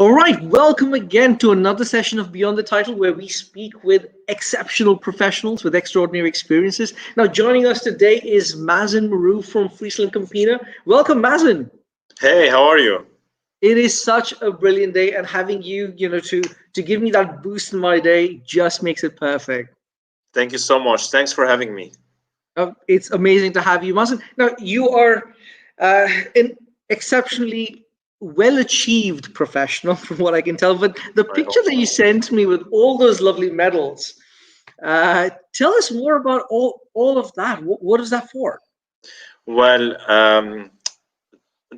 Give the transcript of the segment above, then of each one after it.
All right, welcome again to another session of Beyond the Title, where we speak with exceptional professionals with extraordinary experiences. Now, joining us today is Mazen Mroueh from FrieslandCampina. Welcome, Mazen. Hey, how are you? It is such a brilliant day, and having you, to give me that boost in my day just makes it perfect. Thank you so much. Thanks for having me. It's amazing to have you, Mazen. Now, you are an exceptionally well achieved professional, from what I can tell. But the I picture hope that you so. sent me with all those lovely medals, tell us more about all of that. What is that for? Well,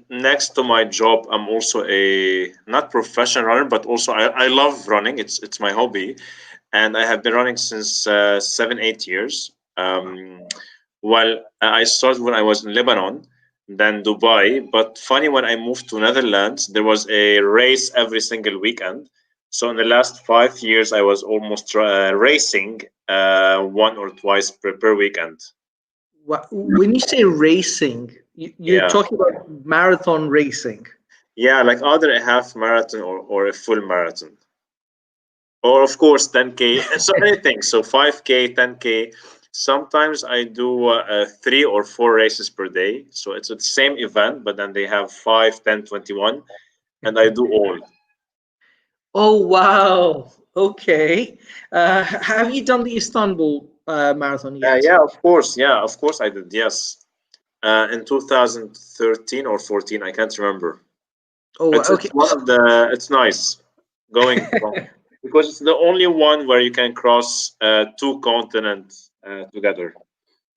next to my job, I'm also a not professional runner, but also I love running. It's my hobby, and I have been running since 7, 8 years. Well, I started when I was in Lebanon, then Dubai. But funny, when I moved to Netherlands, there was a race every single weekend. So in the last 5 years, I was almost racing one or twice per weekend. When you say racing, you're Yeah, talking about marathon racing. yeah, like either a half marathon or a full marathon, or of course 10K. So anything. So 5K, 10K. Sometimes I do 3 or 4 races per day. So it's the same event, but then they have 5, 10, 21, and I do all. Oh, wow. Okay. Have you done the Istanbul marathon yet? Yeah, of course. Yeah, of course I did. Yes. In 2013 or 14, I can't remember. Oh, It's okay. one of the. It's nice going from, because it's the only one where you can cross two continents together.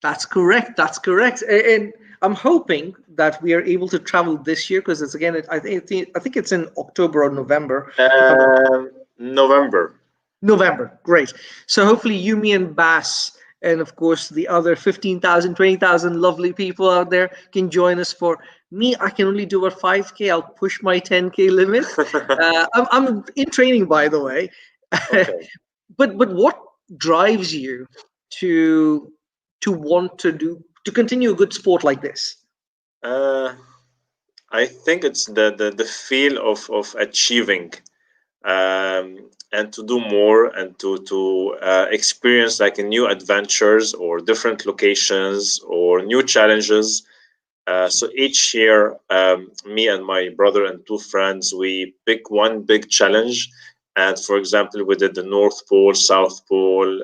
That's correct. That's correct. And I'm hoping that we are able to travel this year because it's again. I think it's in October or November. If I'm not November. November, great. So hopefully you, me, and Bass, and of course the other 15,000, 20,000 lovely people out there can join us. For me, I can only do a 5K. I'll push my 10K limit. I'm in training, by the way. Okay. But what drives you to want to continue a good sport like this? Uh, I think it's the feel of achieving, and to do more, and to experience like new adventures or different locations or new challenges. So each year, me and my brother and two friends, we pick one big challenge. And for example, we did the North Pole, South Pole,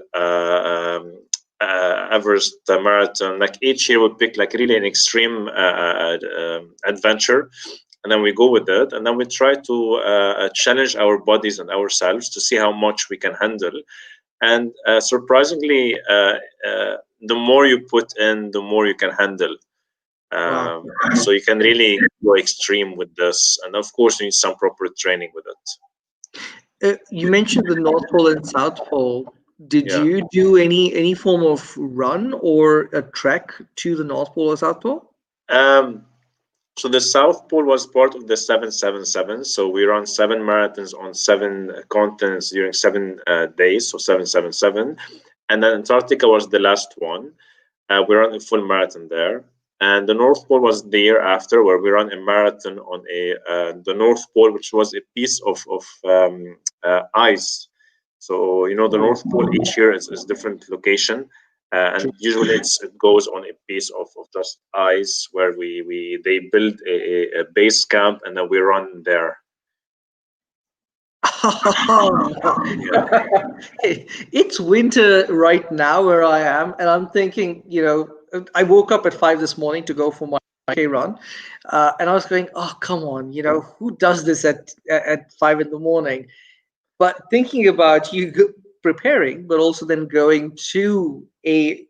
Everest marathon. Like each year, we pick like really an extreme adventure, and then we go with it, and then we try to challenge our bodies and ourselves to see how much we can handle. And surprisingly, the more you put in, the more you can handle. Wow. So you can really go extreme with this, and of course, you need some proper training with it. You mentioned the North Pole and South Pole. Did Yeah. you do any form of run or a trek to the North Pole or South Pole? Um, so the South Pole was part of the 777. So we run 7 marathons on 7 continents during 7 days. So 777, and then Antarctica was the last one. We ran a full marathon there. And the North Pole was the year after, where we ran a marathon on the North Pole, which was a piece of ice. So the North Pole each year is different location, and usually it goes on a piece of just ice where we they build a base camp, and then we run there. Yeah. It's winter right now where I am, and I'm thinking, I woke up at 5 this morning to go for my K run, and I was going, oh, come on, who does this at 5 in the morning? But thinking about you preparing, but also then going to a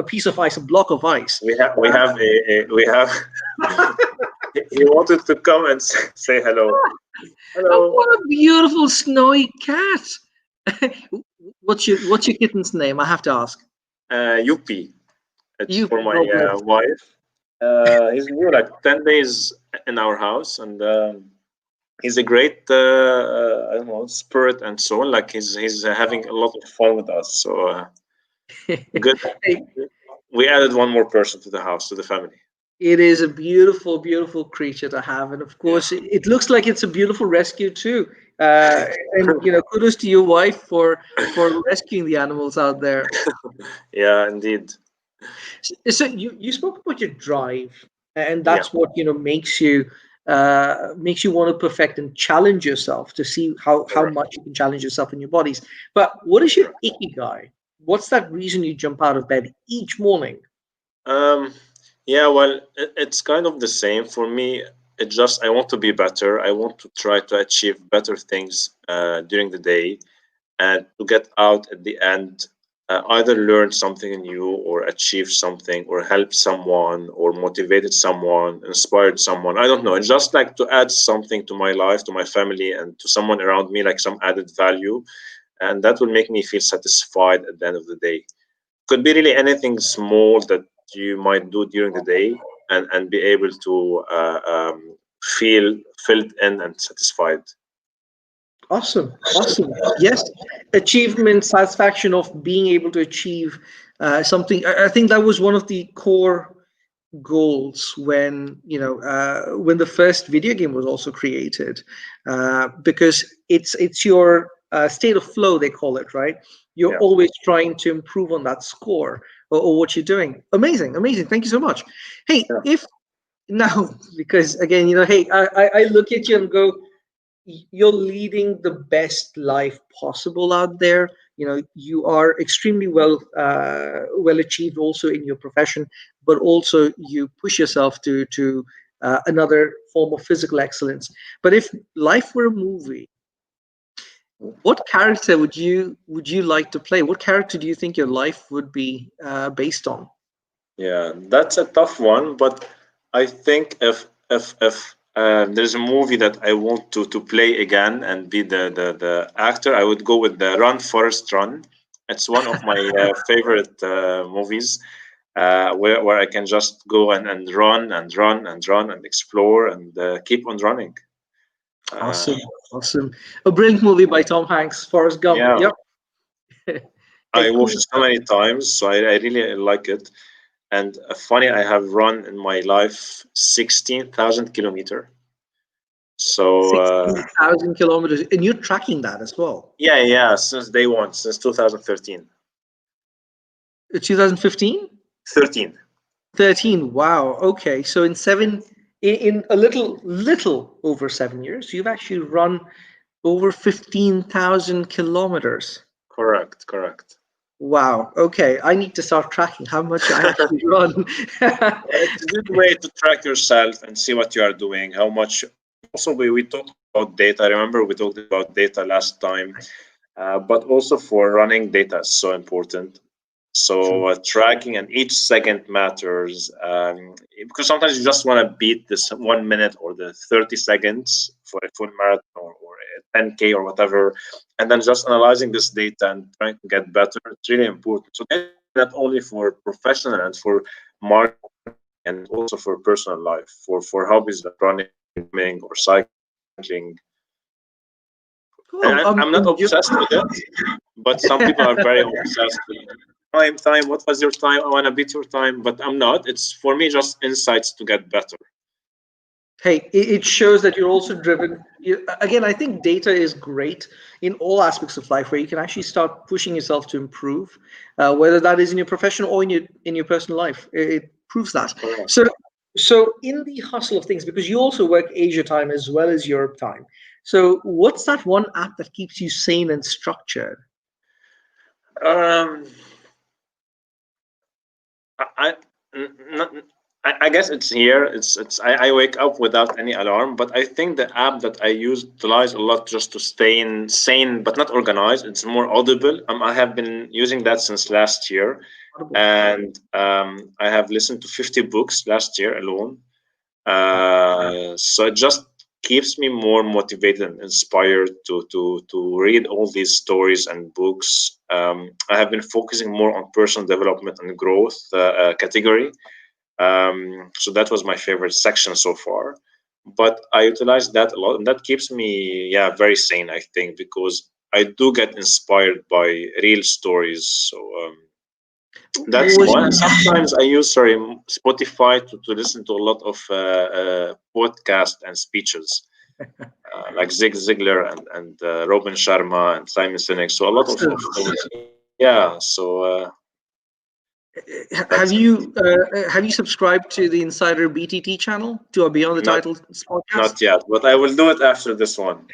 piece of ice, a block of ice. We have he wanted to come and say hello. Oh, Hello. what a beautiful snowy cat! What's your kitten's name? I have to ask. Yuppie. It's You, for my oh, bless. wife. He's new, like 10 days in our house, and he's a great, I don't know, spirit and so on. Like he's having a lot of fun with us. So good. Hey, We added one more person to the house, to the family. It is a beautiful, beautiful creature to have, and of Yeah. course, it looks like it's a beautiful rescue too. And kudos to your wife for rescuing the animals out there. Yeah, indeed. So you spoke about your drive, and Yeah, that's what makes you want to perfect and challenge yourself to see how correct. much you can challenge yourself in your bodies. But what is your Correct. ikigai? What's that reason you jump out of bed each morning? Um, yeah, well, it's kind of the same for me. It just I want to be better. I want to try to achieve better things during the day, and to get out at the end, either learn something new or achieve something or help someone or motivated someone, inspired someone. I don't know. It's just like to add something to my life, to my family, and to someone around me, like some added value, and that will make me feel satisfied at the end of the day. Could be really anything small that you might do during the day, and be able to feel filled in and satisfied. Awesome, awesome. Yes, achievement, satisfaction of being able to achieve something. I think that was one of the core goals when when the first video game was also created, because it's your state of flow, they call it, right? You're Yeah. always trying to improve on that score, or what you're doing. Amazing, amazing. Thank you so much. Hey, Yeah. if now, because again, hey, I look at you and go, you're leading the best life possible out there. You are extremely well achieved also in your profession, but also you push yourself to another form of physical excellence. But if life were a movie, what character would you like to play? What character do you think your life would be based on? Yeah, that's a tough one, but I think if there's a movie that I want to play again and be the actor, I would go with the Run Forest Run. It's one of my favorite movies, where I can just go and run and run and run and explore and keep on running. Uh, Awesome, awesome. A brilliant movie by Tom Hanks, Forrest Gump. yeah, Yep. Hey, I watched cool it so stuff. many times, so I really like it. And funny, I have run in my life 16,000 kilometer. So 16,000 kilometers, and you're tracking that as well. yeah, yeah, since day one, since 2013. 2015? 13. 13. Wow. Okay. So in a little over 7 years, you've actually run over 15,000 kilometers. Correct, correct. Wow. Okay. I need to start tracking how much I actually run. It's a good way to track yourself and see what you are doing, how much. Also, we talked about data. Remember, we talked about data last time, but also for running, data is so important. True. So tracking and each second matters, because sometimes you just want to beat this 1 minute or the 30 seconds for a full marathon or a 10K or whatever, and then just analyzing this data and trying to get better. It's really important. So data is not only for professional and for marketing and also for personal life, for hobbies like running, swimming, or cycling. Cool. And I'm not obsessed with it, but some people are very obsessed with time. What was your time? I want to beat your time, but I'm not. It's for me just insights to get better. Hey, it shows that you're also driven. Again, I think data is great in all aspects of life, where you can actually start pushing yourself to improve, whether that is in your professional or in your personal life. It proves that. Correct. So, so in the hustle of things, because you also work Asia time as well as Europe time. So, what's that one app that keeps you sane and structured? Um, I, not, I guess it's here. I wake up without any alarm, but I think the app that I use utilize a lot just to stay in sane, but not organized. It's more audible. I have been using that since last year, Audible. and I have listened to 50 books last year alone. So it just keeps me more motivated and inspired to read all these stories and books. I have been focusing more on personal development and growth category. So that was my favorite section so far. But I utilize that a lot, and that keeps me, yeah, very sane. I think because I do get inspired by real stories. So That's Was one. Sometimes I use Spotify to listen to a lot of podcasts and speeches, like Zig Ziglar and Robin Sharma and Simon Sinek. So a lot of awesome. those. Yeah. So Have that's you subscribed to the Insider BTT channel to our Beyond the not Title podcast? not yet, but I will do it after this one.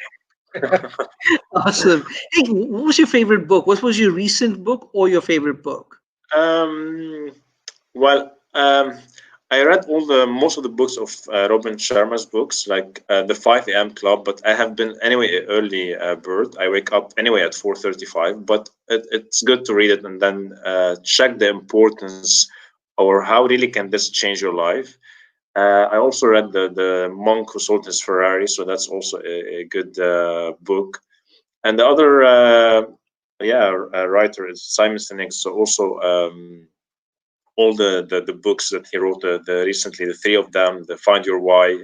Awesome. Hey, what was your favorite book? What was your recent book or your favorite book? Um, well, I read all the most of the books of Robin Sharma's books, like the 5 a.m. Club. But I have been anyway an early bird. I wake up anyway at 4:35. But it's good to read it and then check the importance or how really can this change your life. I also read the Monk Who Sold His Ferrari, so that's also a good book. And the other writer is Simon Sinek. So also. All the books that he wrote recently, the three of them, the Find Your Why,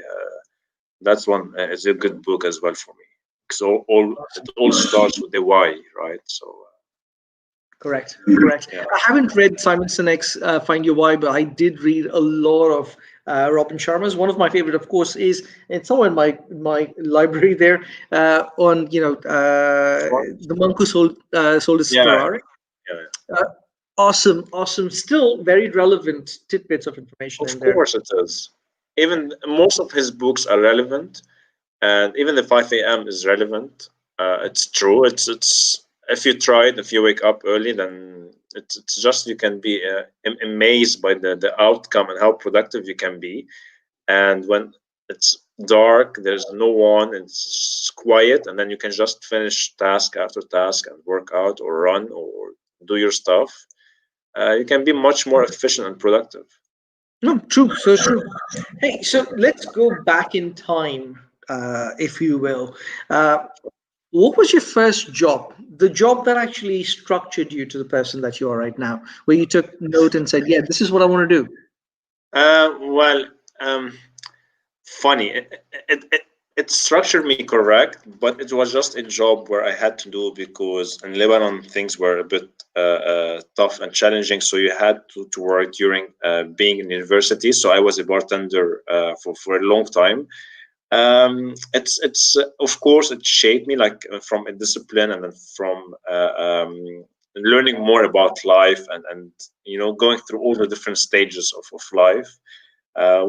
that's one is a good book as well for me. So it all starts with the why, right? So Correct, correct. yeah, I haven't read Simon Sinek's Find Your Why, but I did read a lot of Robin Sharma's. One of my favorite, of course, is it's somewhere in my library there on the monk who sold his yeah, Ferrari. yeah. Uh, awesome, awesome. Still very relevant tidbits of information Of in there. course it is. Even most of his books are relevant, and even the 5 a.m. is relevant. It's true. It's if you try it, if you wake up early, then it's just you can be amazed by the outcome and how productive you can be. And when it's dark, there's no one, it's quiet, and then you can just finish task after task and work out or run or do your stuff. You can be much more efficient and productive. No, true, so true. Hey, so let's go back in time, if you will. Uh, what was your first job? The job that actually structured you to the person that you are right now, where you took note and said, "Yeah, this is what I want to do." Well, um, funny. It structured me correct, but it was just a job where I had to do because in Lebanon things were a bit tough and challenging. So you had to work during being in university. So I was a bartender for a long time. It's of course it shaped me like from a discipline and then from learning more about life and going through all the different stages of life,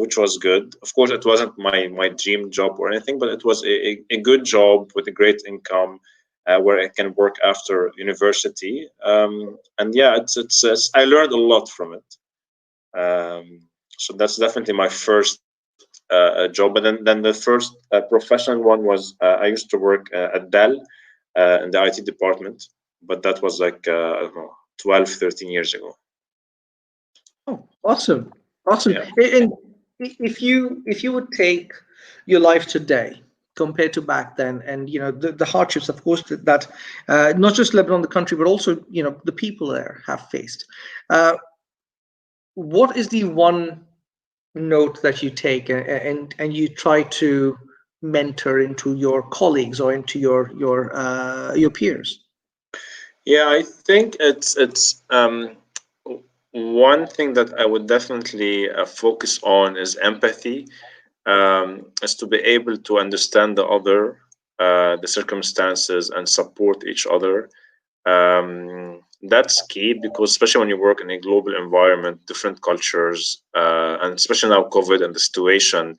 which was good. Of course, it wasn't my dream job or anything, but it was a good job with a great income where I can work after university. And yeah, it's I learned a lot from it. So that's definitely my first job. But then the first professional one was I used to work at Dell in the IT department, but that was like I don't know, 12, 13 years ago. Oh, awesome, awesome. Yeah. And if you would take your life today compared to back then, and the hardships, of course, that not just Lebanon, the country, but also the people there have faced. Uh, what is the one note that you take and you try to mentor into your colleagues or into your peers? Yeah, I think it's one thing that I would definitely focus on is empathy, is to be able to understand the other, the circumstances, and support each other. That's key because especially when you work in a global environment, different cultures, and especially now COVID and the situation,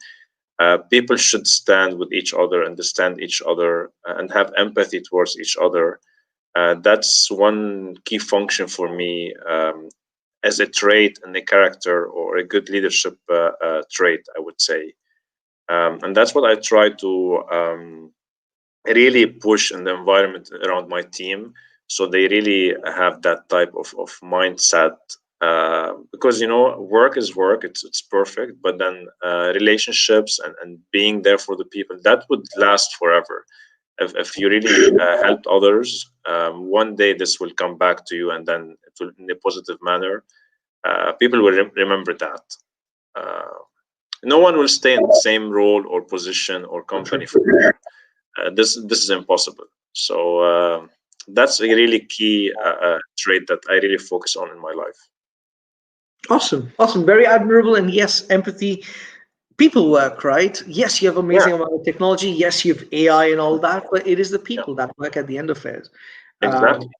people should stand with each other, understand each other, and have empathy towards each other. That's one key function for me as a trait and a character or a good leadership trait, I would say. And that's what I try to really push in the environment around my team. So they really have that type of mindset. Because work is work, it's perfect, but then relationships and being there for the people that would last forever if you really helped others, one day this will come back to you and then it will in a positive manner. People will remember that. Uh, no one will stay in the same role or position or company forever. This is impossible. So that's a really key trait that I really focus on in my life. Awesome, awesome, very admirable. And yes, empathy, people work, right? Yes, you have Yeah, amazing amount of technology. Yes, you have AI and all that, but it is the people that work at the end of it. exactly. Um,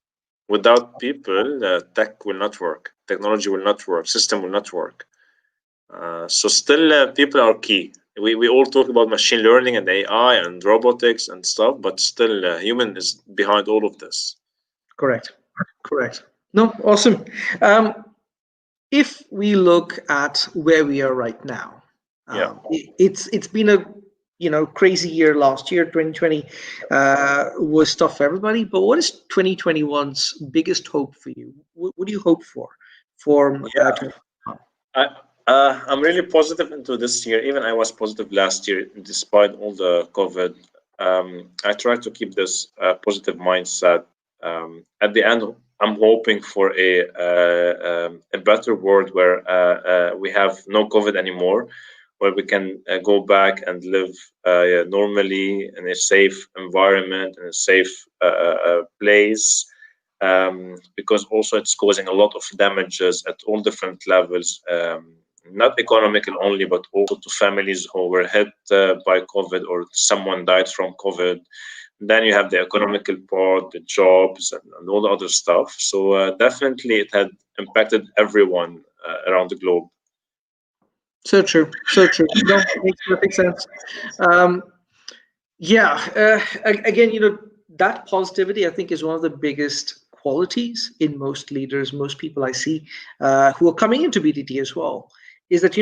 Without people, tech will not work, technology will not work, system will not work. So still, people are key. We all talk about machine learning and AI and robotics and stuff, but still, human is behind all of this. Correct, correct. No, awesome. Um, if we look at where we are right now, Yeah. it's been a crazy year last year. 2020 was tough for everybody. But what is 2021's biggest hope for you? What do you hope for Yeah. 2021? I, I'm really positive into this year. Even I was positive last year, despite all the COVID. I try to keep this positive mindset. At the end, I'm hoping for a better world where we have no COVID anymore, where we can go back and live yeah, normally in a safe environment, in a safe place, because also it's causing a lot of damages at all different levels, not economical only, but also to families who were hit by COVID or someone died from COVID. Then you have the economical part, the jobs, and all the other stuff. So definitely it had impacted everyone around the globe. So true, so true. No, makes perfect sense. Um, Yeah, again, that positivity I think is one of the biggest qualities in most leaders, most people I see who are coming into BTT as well. Is that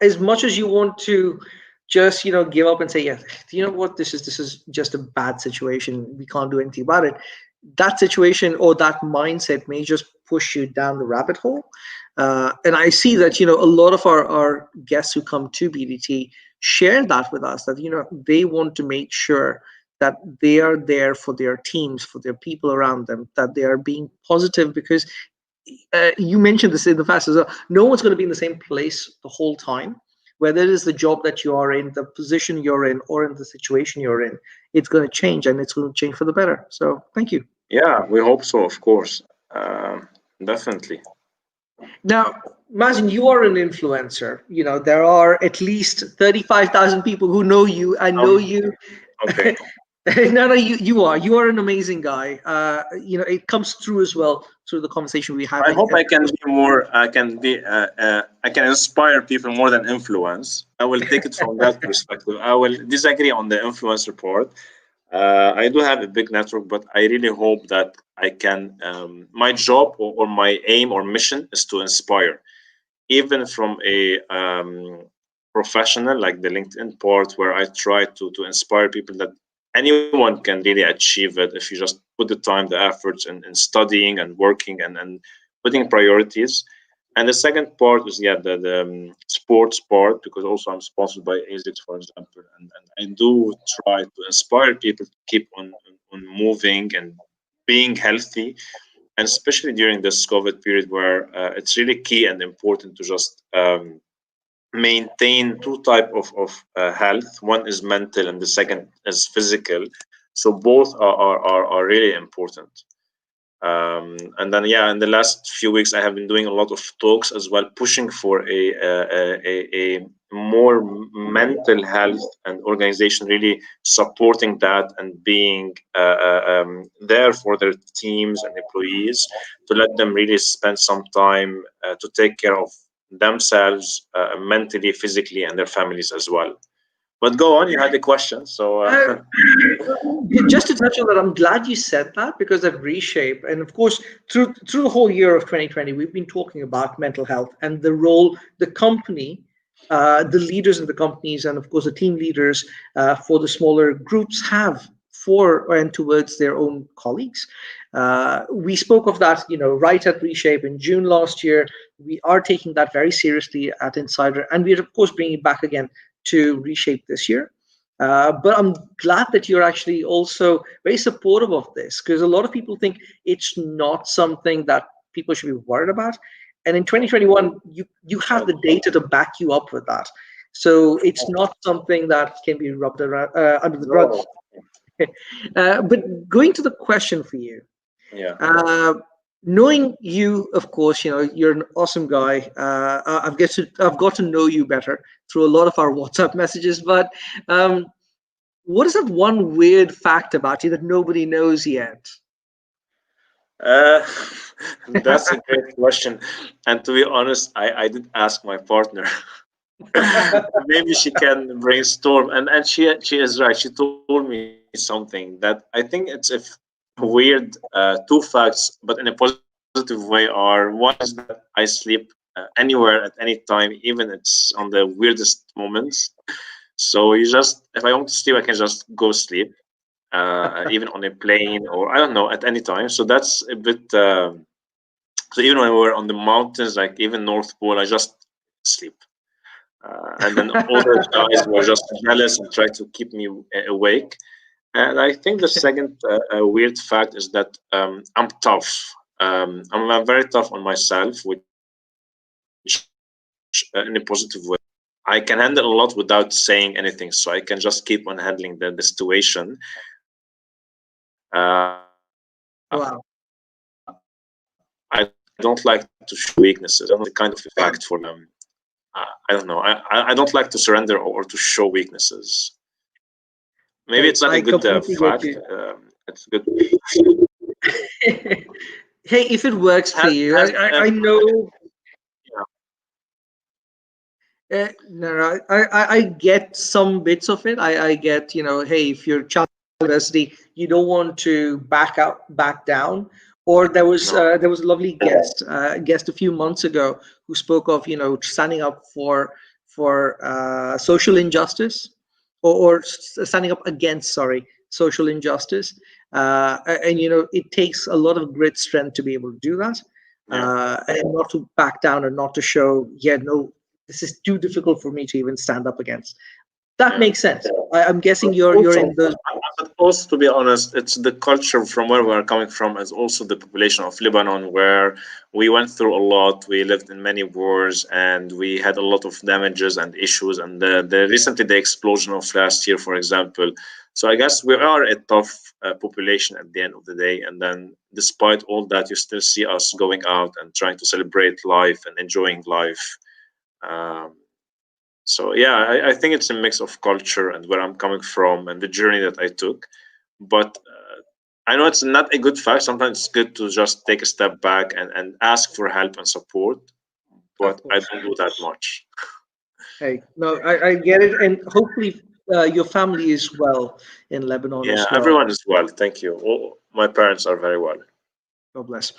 as much as you want to just give up and say, yeah, you know what, this is just a bad situation, we can't do anything about it. That situation or that mindset may just push you down the rabbit hole. And I see that a lot of our guests who come to BDT share that with us, that they want to make sure that they are there for their teams, for their people around them, that they are being positive. Because you mentioned this in the past as well. No one's going to be in the same place the whole time. Whether it is the job that you are in, the position you're in, or in the situation you're in, it's going to change, and it's going to change for the better. So, thank you. Yeah, we hope so, of course. Definitely. Now, imagine you are an influencer. There are at least 35,000 people who know you. I know Um, you. okay. No, you are an amazing guy. It comes through as well through the conversation we're I having. hope I can be more. I can inspire people more than influence. I will take it from that perspective. I will disagree on the influencer part. I do have a big network, but I really hope that I can. My job or my aim or mission is to inspire, even from a professional like the LinkedIn part, where I try to inspire people that anyone can really achieve it if you just put the time, the efforts, and studying and working and putting priorities. And the second part is yeah the sports part, because also I'm sponsored by ASICS, for example, and I do try to inspire people to keep on moving and being healthy, and especially during this COVID period where it's really key and important to just maintain two type of health. One is mental and the second is physical. So both are really important. And then yeah, in the last few weeks I have been doing a lot of talks as well, pushing for a more mental health and organization really supporting that and being there for their teams and employees, to let them really spend some time to take care of themselves mentally, physically, and their families as well. But go on, you had a question, so Uh, just to touch on that, I'm glad you said that, because that reshape, and of course, through the whole year of 2020, we've been talking about mental health and the role the company, the leaders in the companies, and of course the team leaders for the smaller groups have for and towards their own colleagues. We spoke of that, right at Reshape in June last year. We are taking that very seriously at Insider, and we're of course bringing it back again to Reshape this year. But I'm glad that you're actually also very supportive of this, because a lot of people think it's not something that people should be worried about. And in 2021, you have the data to back you up with that. So it's not something that can be rubbed around, under the rug. no, But going to the question for you, yeah, uh, knowing you, of course, you're an awesome guy. I've got to know you better through a lot of our WhatsApp messages. But um, what is that one weird fact about you that nobody knows yet? Uh, that's a great question. And to be honest, I did ask my partner. Maybe she can brainstorm, and she is right. She told me something that I think it's a weird two facts, but in a positive way. Are one is that I sleep anywhere at any time, even it's on the weirdest moments. So you just, if I want to sleep, I can just go sleep, even on a plane or I don't know, at any time. So that's a bit. So even when we're on the mountains, like even North Pole, I just sleep. And then all the guys were just jealous and tried to keep me awake. And I think the second weird fact is that I'm tough. I'm very tough on myself, which in a positive way. I can handle a lot without saying anything, so I can just keep on handling the situation. I Wow. don't like to show weaknesses. I don't know if it's a kind of effect for I don't know. I don't like to surrender or to show weaknesses. Maybe it's not a good Hey, I fact. completely get you. It's good. Hey, if it works Has for you, I know. yeah, No, no, I get some bits of it. I get, hey, if you're child university, you don't want to back down. Or no, there was a lovely guest a few months ago who spoke of, standing up for social injustice, or standing up against, sorry, social injustice. And it takes a lot of grit strength to be able to do that, yeah, and not to back down and not to show, yeah, no, this is too difficult for me to even stand up against. That yeah. makes sense. I'm guessing But you're also, in those. but also, to be honest, it's the culture from where we are coming from, as also the population of Lebanon, where we went through a lot. We lived in many wars, and we had a lot of damages and issues. And the recently the explosion of last year, for example. So I guess we are a tough population at the end of the day. And then, despite all that, you still see us going out and trying to celebrate life and enjoying life. Um, so yeah, I think it's a mix of culture and where I'm coming from and the journey that I took. But I know it's not a good fact. Sometimes it's good to just take a step back and ask for help and support. Of But I course. don't do that much. Hey, no, I get it, and hopefully your family is well in Lebanon Yeah, as well. everyone is well. Thank you. All, my parents are very well. God bless.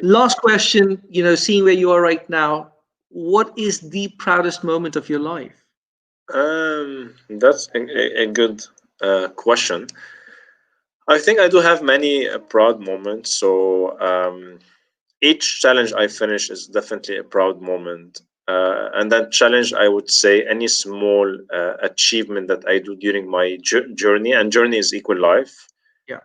Last question. Seeing where you are right now, what is the proudest moment of your life? That's a good question. I think I do have many proud moments. So each challenge I finish is definitely a proud moment. And that challenge, I would say, any small achievement that I do during my journey, and journey is equal life. Yeah.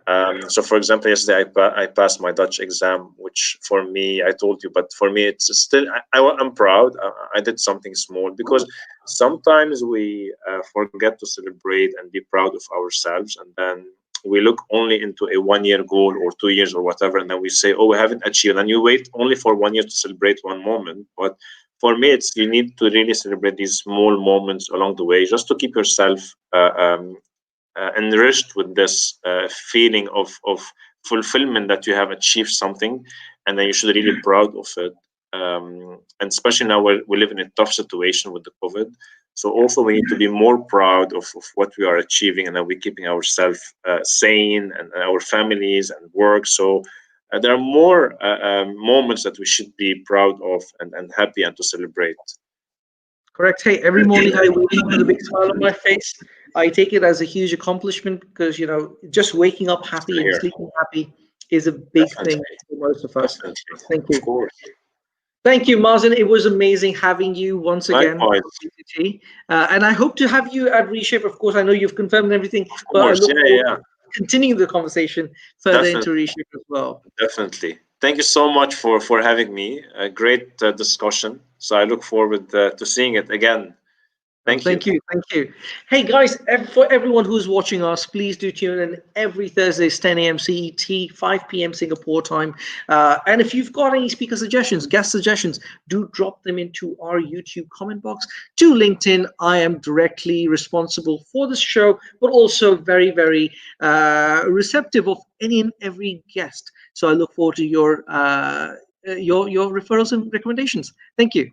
So, for example, yesterday I passed my Dutch exam, which for me, I told you, but for me, it's still, I'm proud. I did something small because sometimes we forget to celebrate and be proud of ourselves. And then we look only into a 1 year goal or 2 years or whatever. And then we say, oh, we haven't achieved. And you wait only for 1 year to celebrate one moment. But for me, it's you need to really celebrate these small moments along the way just to keep yourself enriched with this feeling of fulfillment that you have achieved something, and then you should really be proud of it. And especially now we live in a tough situation with the COVID. So also we need to be more proud of what we are achieving, and that we're keeping ourselves sane and our families and work. So there are more moments that we should be proud of and happy and to celebrate. Correct. Hey, every morning I wake up with a big smile on my face. I take it as a huge accomplishment because, just waking up happy and Here, sleeping happy is a big thing definitely, for most of us. definitely, Thank of you. course. Thank you, Mazen. It was amazing having you once again Likewise, on BTT. And I hope to have you at Reshape. Of course, I know you've confirmed everything, of but I course, look yeah, forward yeah. to continuing the conversation further into Definitely, Reshape as well. definitely. Thank you so much for having me. A great discussion. So I look forward to seeing it again. Oh, Thank you. thank you, thank you. Hey guys, for everyone who's watching us, please do tune in every Thursday, 10 a.m. CET, 5 p.m. Singapore time. And if you've got any speaker suggestions, guest suggestions, do drop them into our YouTube comment box. To LinkedIn, I am directly responsible for this show, but also very, very receptive of any and every guest. So I look forward to your referrals and recommendations. Thank you.